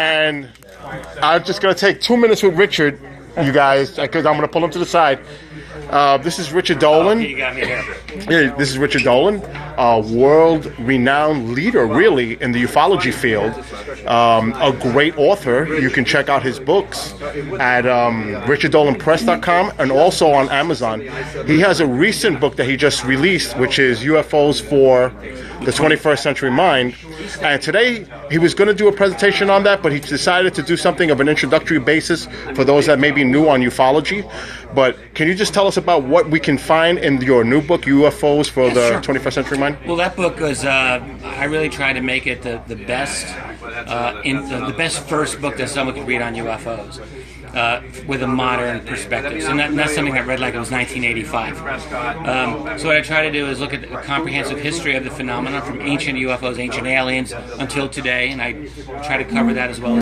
And I'm just going to take 2 minutes with Richard, you guys, because I'm going to pull him to the side. This is Richard Dolan. You got me here. Yeah, this is Richard Dolan, a world-renowned leader, really, in the ufology field. A great author. You can check out his books at richarddolanpress.com and also on Amazon. He has a recent book that he just released, which is UFOs for the 21st Century Mind. And today, he was going to do a presentation on that, but he decided to do something of an introductory basis for those that may be new on ufology. But can you just tell us about what we can find in your new book, UFOs for the 21st Century Mind? Well, that book was, I really tried to make it the best first book that someone could read on UFOs. With a modern perspective. So not something I read like it was 1985. So what I try to do is look at the comprehensive history of the phenomenon from ancient UFOs, ancient aliens, until today, and I try to cover that as well.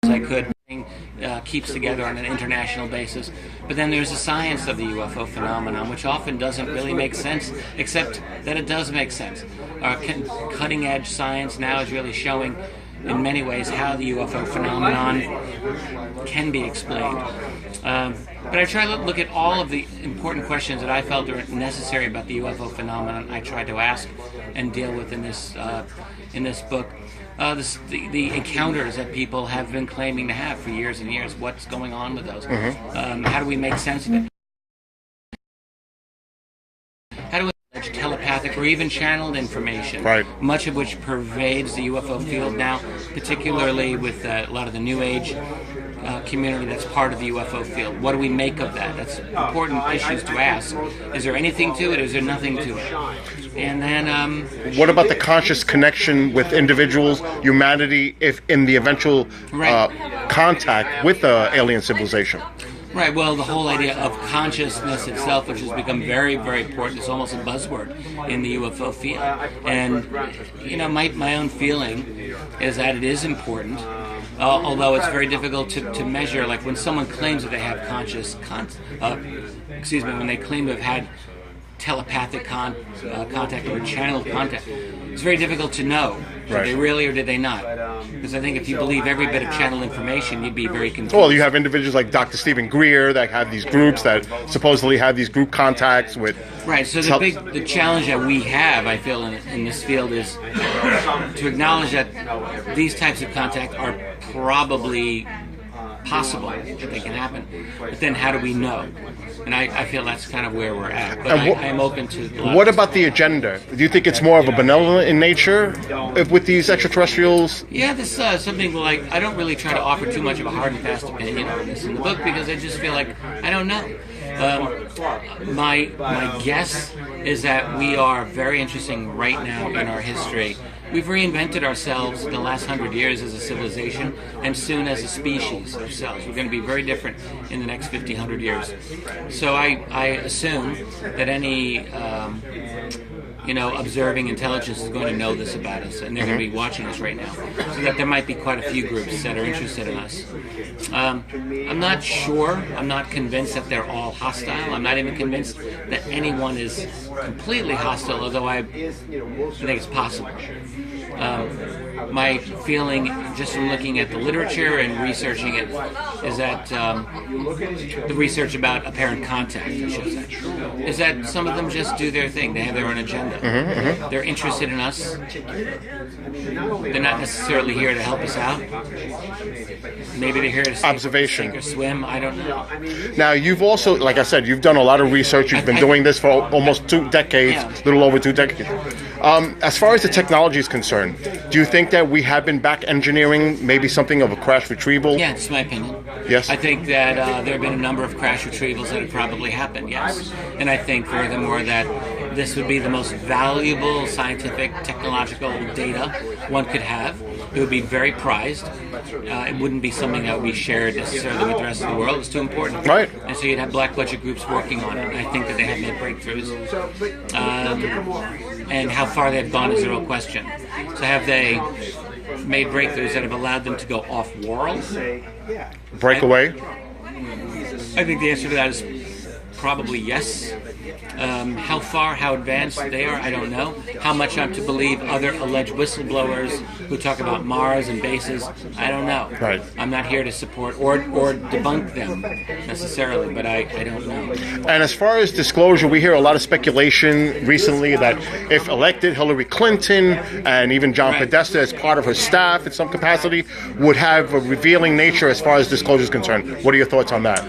I could keeps together on an international basis. But then there's the science of the UFO phenomenon, which often doesn't really make sense, except that it does make sense. Our cutting-edge science now is really showing in many ways how the UFO phenomenon can be explained. But I try to look at all of the important questions that I felt are necessary about the UFO phenomenon. I tried to ask and deal with in this book. The encounters that people have been claiming to have for years and years. What's going on with those? How do we make sense of it? How do we manage telepathic or even channeled information? Right. Much of which pervades the UFO field now, particularly with a lot of the New Age community that's part of the UFO field. What do we make of that? That's important issues to ask. Is there anything to it? Is there nothing to it? And then, what about the conscious connection with individuals, humanity, if in the eventual contact with the alien civilization? Right, well, the whole idea of consciousness itself, which has become very, very important, is almost a buzzword in the UFO field. And, you know, my own feeling is that it is important, although it's very difficult to measure. Like when someone claims that they have when they claim to have had telepathic contact or channeled contact, it's very difficult to know. Did they really or did they not? Because I think if you believe every bit of channel information, you'd be very confused. Well, you have individuals like Dr. Stephen Greer that have these groups that supposedly have these group contacts with... Right, so the challenge that we have, I feel, in this field is to acknowledge that these types of contact are probably possible, that they can happen. But then how do we know? And I feel that's kind of where we're at. But I am open to... What about the agenda? Do you think it's more of a benevolent in nature with these extraterrestrials? Yeah, this something like... I don't really try to offer too much of a hard and fast opinion on this in the book because I just feel like I don't know. My guess is that we are very interesting right now in our history. We've reinvented ourselves in the last 100 years as a civilization and soon as a species ourselves. We're going to be very different in the next 50, 100 years. So I assume that any observing intelligence is going to know this about us, and they're going to be watching us right now. So that there might be quite a few groups that are interested in us. I'm not sure. I'm not convinced that they're all hostile. I'm not even convinced that anyone is completely hostile, although I think it's possible. My feeling, just from looking at the literature and researching it, is that the research about apparent contact, I should say, is that some of them just do their thing. They have their own agenda. They're interested in us. They're not necessarily here to help us out. Maybe they're here to sink or swim. I don't know. Now, you've also, like I said, you've done a lot of research. You've been doing this for almost 2 decades, a little over 2 decades. As far as the technology is concerned, do you think that we have been back engineering maybe something of a crash retrieval? Yeah, it's my opinion. Yes? I think that there have been a number of crash retrievals that have probably happened, yes. And I think, furthermore, that this would be the most valuable scientific, technological data one could have. It would be very prized. It wouldn't be something that would be shared necessarily with the rest of the world. It's too important. Right. And so you'd have black budget groups working on it. And I think that they have made breakthroughs. And how far they've gone is a real question. So have they made breakthroughs that have allowed them to go off-world? Breakaway? I think the answer to that is probably yes. How far, how advanced they are, I don't know. How much I'm to believe other alleged whistleblowers who talk about Mars and bases, I don't know. Right. I'm not here to support or debunk them necessarily, but I don't know. And as far as disclosure, we hear a lot of speculation recently that if elected, Hillary Clinton and even John Podesta as part of her staff in some capacity would have a revealing nature as far as disclosure is concerned. What are your thoughts on that?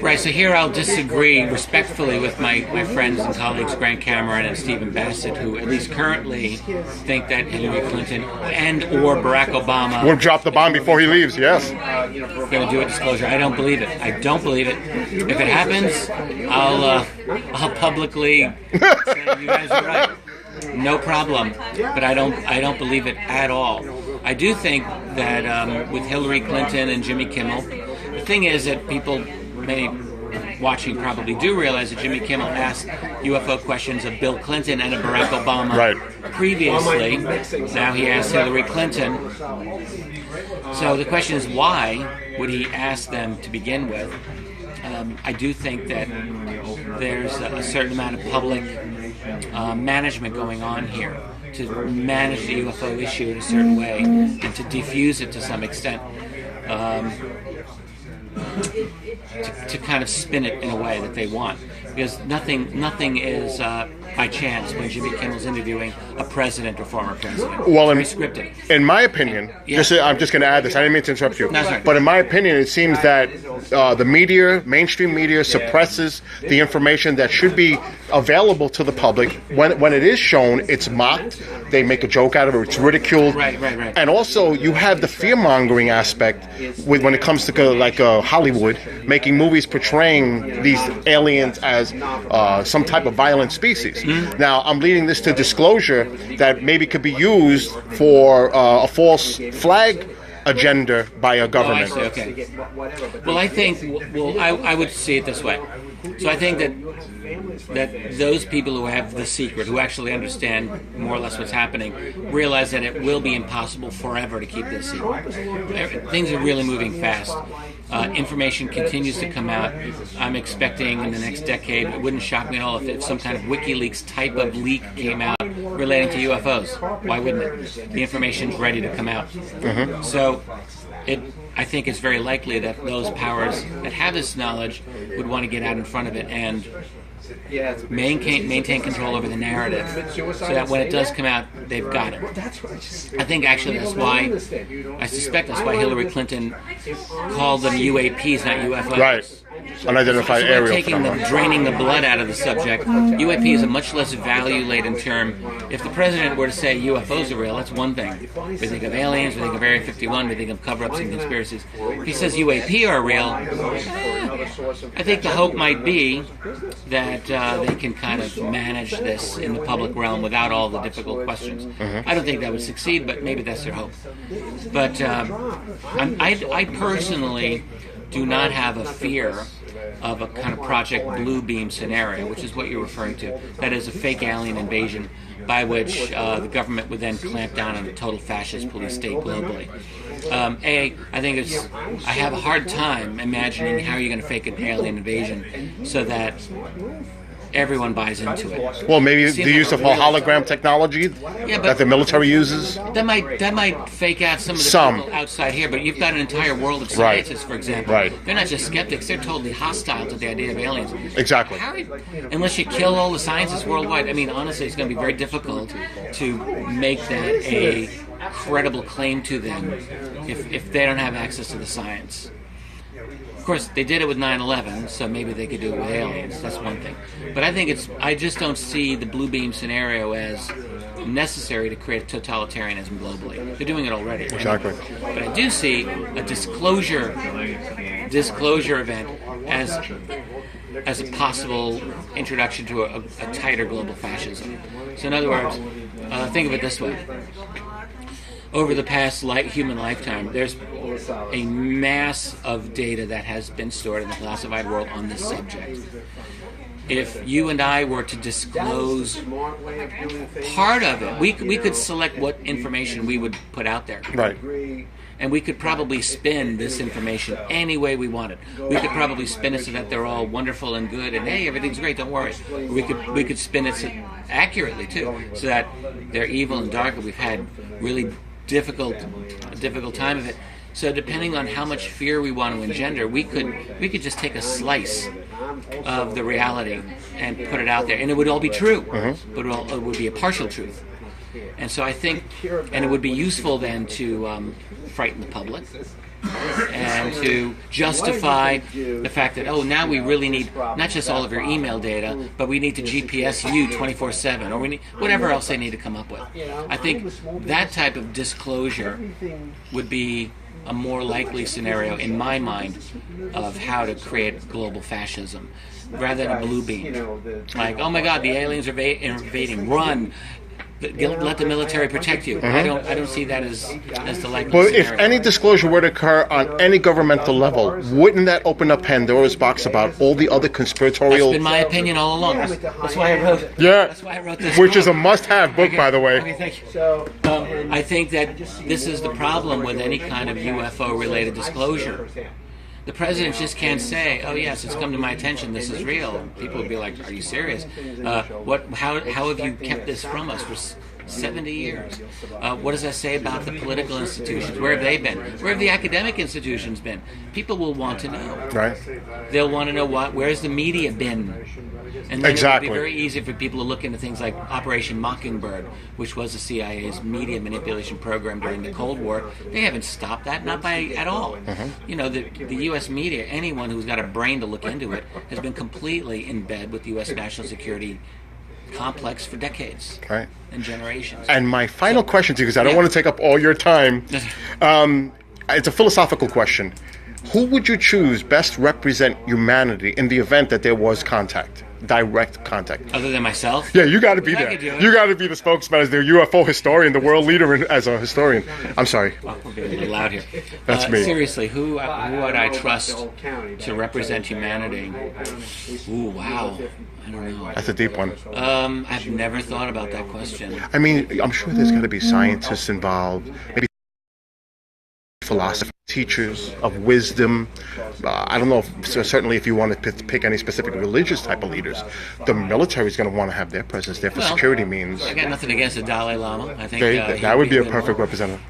Right, so here I'll disagree respectfully with my friends and colleagues Grant Cameron and Stephen Bassett, who at least currently think that Hillary Clinton and or Barack Obama will drop the bomb before he leaves, yes. Going to do a disclosure. I don't believe it. I don't believe it. If it happens, I'll publicly say you guys are right. No problem. But I don't believe it at all. I do think that with Hillary Clinton and Jimmy Kimmel, the thing is that people, many watching probably do realize that Jimmy Kimmel asked UFO questions of Bill Clinton and of Barack Obama previously. Now he asked Hillary Clinton. So the question is, why would he ask them to begin with? I do think that there's a certain amount of public management going on here to manage the UFO issue in a certain way and to defuse it to some extent. To kind of spin it in a way that they want, because nothing is by chance when Jimmy Kimmel's interviewing a president or former president. Well, it's very scripted. In my opinion, I'm just going to add this. I didn't mean to interrupt you, No, but in my opinion, it seems that the media, mainstream media, suppresses the information that should be available to the public. When it is shown, it's mocked. They make a joke out of it. It's ridiculed. Right. And also, you have the fear-mongering aspect when it comes to Hollywood making movies portraying these aliens as some type of violent species. Mm-hmm. Now, I'm leading this to disclosure that maybe could be used for a false flag agenda by a government. Oh, I see. Okay. Well, I think I would see it this way. So I think that those people who have the secret, who actually understand more or less what's happening, realize that it will be impossible forever to keep this secret. Things are really moving fast. Information continues to come out. I'm expecting in the next decade, it wouldn't shock me at all if some kind of WikiLeaks type of leak came out relating to UFOs. Why wouldn't it? The information's ready to come out. Mm-hmm. So I think it's very likely that those powers that have this knowledge would want to get out in front of it and maintain control over the narrative, so that when it does come out, they've got it. I think actually I suspect that's why Hillary Clinton called them UAPs, not UFOs. Right. Unidentified aerial phenomena. Draining the blood out of the subject. UAP is a much less value-laden term. If the president were to say UFOs are real, that's one thing. We think of aliens, we think of Area 51, we think of cover-ups and conspiracies. If he says UAP are real, I think the hope might be that they can kind of manage this in the public realm without all the difficult questions. Mm-hmm. I don't think that would succeed, but maybe that's their hope. But I personally do not have a fear of a kind of Project Blue Beam scenario, which is what you're referring to. That is a fake alien invasion by which the government would then clamp down on a total fascist police state globally. I think I have a hard time imagining how you're going to fake an alien invasion so that everyone buys into it. Well, maybe the use of hologram technology that the military uses. That might fake out some of the people outside here, but you've got an entire world of scientists, for example. Right. They're not just skeptics; they're totally hostile to the idea of aliens. Exactly. Unless you kill all the scientists worldwide, I mean, honestly, it's going to be very difficult to make that a credible claim to them if they don't have access to the science. Of course, they did it with 9/11, so maybe they could do it with aliens. That's one thing. But I just don't see the blue beam scenario as necessary to create totalitarianism globally. They're doing it already. Exactly. But I do see a disclosure event as a possible introduction to a tighter global fascism. So in other words, think of it this way. Over the past human lifetime, there's a mass of data that has been stored in the classified world on this subject. if you and I were to disclose part of it, we could select what information we would put out there. Right. And we could probably spin this information any way we wanted. We could probably spin it so that they're all wonderful and good, and hey, everything's great, don't worry. We could spin it accurately too, so that they're evil and dark, and we've had really difficult time of it. So depending on how much fear we want to engender, we could just take a slice of the reality and put it out there, and it would all be true, but it would be a partial truth. And so I think, and it would be useful then to frighten the public and to justify the fact that, oh, now we really need not just all of your email data, but we need to GPS you 24/7, or we need whatever else they need to come up with. I think that type of disclosure would be a more likely scenario in my mind of how to create global fascism, rather than a blue beam. Like, oh my God, the aliens are invading, run. Let the military protect you. I don't see that as the likely But scenario. if any disclosure were to occur on any governmental level, wouldn't that open up Pandora's box about all the other conspiratorial... That's been my opinion all along. That's why I wrote. Yeah, That's why I wrote this. which book. is a must-have book, by the way. Okay, thank you. I think that this is the problem with any kind of UFO-related disclosure. The president just can't say, "Oh yes, it's come to my attention. This is real." People would be like, "Are you serious? How have you kept this from us for 70 years? What does that say about the political institutions? Where have they been? Where have the academic institutions been?" People will want to know. Right. They'll want to know where's the media been. And then Exactly. it would be very easy for people to look into things like Operation Mockingbird, which was the CIA's media manipulation program during the Cold War. They haven't stopped that, not by at all. You know, the U.S. media, anyone who's got a brain to look into it, has been completely in bed with the U.S. national security complex for decades Right. and generations. And my final question to you, because I don't Yeah. want to take up all your time, it's a philosophical question. Who would you choose best represent humanity in the event that there was contact? Direct contact. Other than myself? Yeah, you got to be I there. could do it. You got to be the spokesman as the UFO historian, the world leader as a historian. I'm sorry. Oh, we're being a little loud here. That's me. Seriously, who would I trust to represent humanity? Ooh, wow. I don't know. That's a deep one. I've never thought about that question. I mean, I'm sure there's got to be scientists involved, maybe philosophers, teachers of wisdom. I don't know, certainly if you want to pick any specific religious type of leaders, the military is going to want to have their presence there for security means. I got nothing against the Dalai Lama. I think That would be a good perfect one. representative.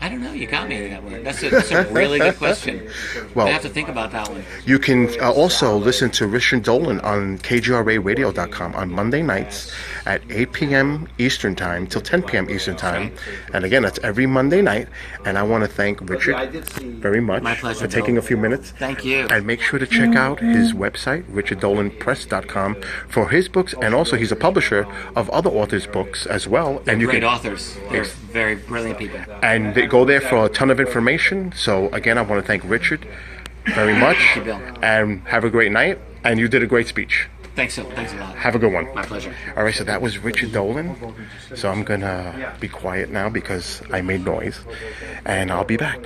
I don't know. You got me with that one. That's a really good question. Well, I have to think about that one. You can also listen to Richard Dolan on KGRAradio.com on Monday nights at 8 p.m. Eastern Time till 10 p.m. Eastern Time. And again, that's every Monday night. And I want to thank Richard very much My pleasure, for taking Bill. a few minutes. Thank you. And make sure to check out his website, richarddolanpress.com, for his books. And also, he's a publisher of other authors' books as well. They're And you great can authors. They're very brilliant people. and they go there for a ton of information. So again, I want to thank Richard very much. Thank you, Bill. And have a great night. And you did a great speech. Thanks a lot. Have a good one. My pleasure. All right, so that was Richard Dolan. So I'm going to be quiet now because I made noise. And I'll be back.